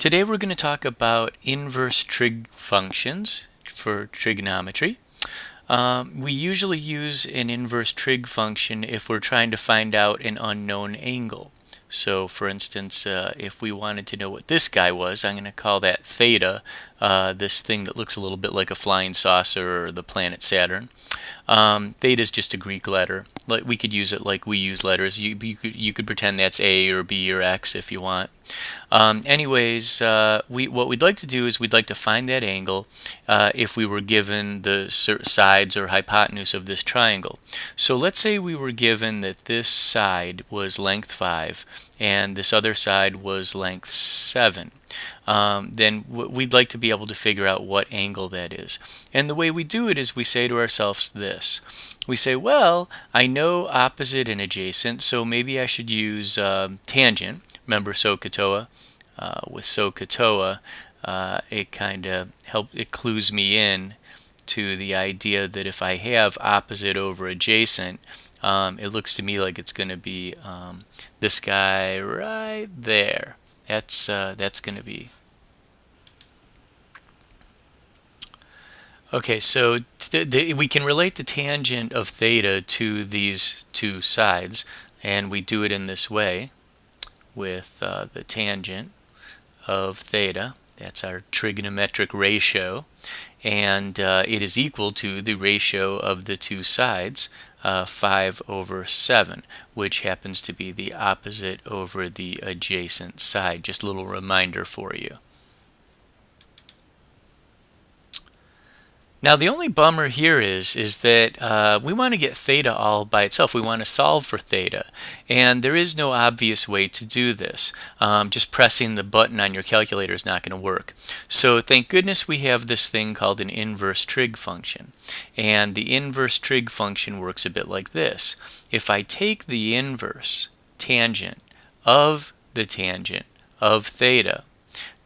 Today we're going to talk about inverse trig functions for trigonometry. We usually use an inverse trig function if we're trying to find out an unknown angle. So for instance, if we wanted to know what this guy was, I'm going to call that theta, this thing that looks a little bit like a flying saucer or the planet Saturn. Theta is just a Greek letter. Like we could use it like we use letters. You could pretend that's A or B or X if you want. What we'd like to do is we'd like to find that angle if we were given the sides or hypotenuse of this triangle. So let's say we were given that this side was length 5 and this other side was length 7. Then we'd like to be able to figure out what angle that is. And the way we do it is we say to ourselves this. We say, well, I know opposite and adjacent, so maybe I should use tangent. Remember SOHCAHTOA? With SOHCAHTOA, it clues me in to the idea that if I have opposite over adjacent, it looks to me like it's going to be this guy right there. That's going to be. Okay, so we can relate the tangent of theta to these two sides, and we do it in this way with the tangent of theta. That's our trigonometric ratio, and it is equal to the ratio of the two sides, 5 over 7, which happens to be the opposite over the adjacent side. Just a little reminder for you. Now the only bummer here is that we want to get theta all by itself. We want to solve for theta, and there is no obvious way to do this. Just pressing the button on your calculator is not going to work. So thank goodness we have this thing called an inverse trig function. And the inverse trig function works a bit like this. If I take the inverse tangent of the tangent of theta,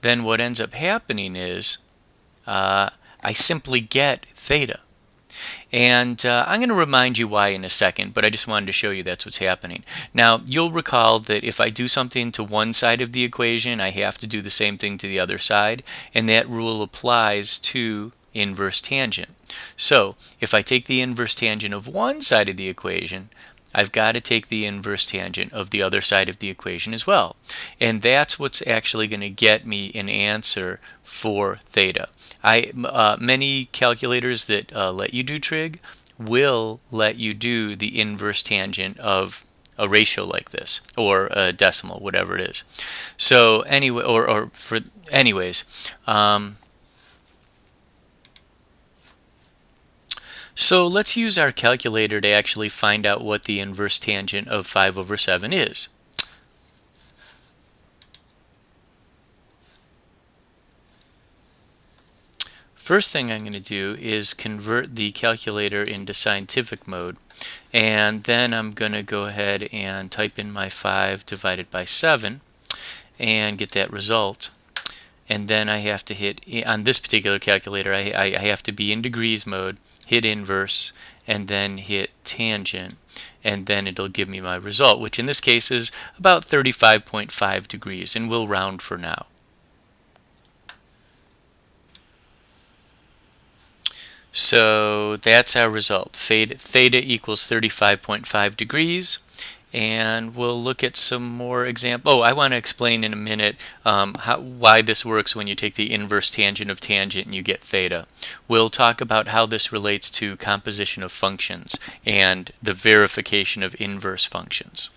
then what ends up happening is I simply get theta. And I'm going to remind you why in a second, but I just wanted to show you that's what's happening. Now, you'll recall that if I do something to one side of the equation, I have to do the same thing to the other side, and that rule applies to inverse tangent. So, if I take the inverse tangent of one side of the equation, I've got to take the inverse tangent of the other side of the equation as well. And that's what's actually going to get me an answer for theta. Many calculators that let you do trig will let you do the inverse tangent of a ratio like this, or a decimal, whatever it is. So anyway, so let's use our calculator to actually find out what the inverse tangent of 5 over 7 is. First thing I'm going to do is convert the calculator into scientific mode, and then I'm going to go ahead and type in my 5 divided by 7 and get that result. And then I have to hit, on this particular calculator, I have to be in degrees mode, hit inverse, and then hit tangent, and then it'll give me my result, which in this case is about 35.5 degrees, and we'll round for now. So that's our result. Theta equals 35.5 degrees. And we'll look at some more examples. Oh, I want to explain in a minute why this works when you take the inverse tangent of tangent and you get theta. We'll talk about how this relates to composition of functions and the verification of inverse functions.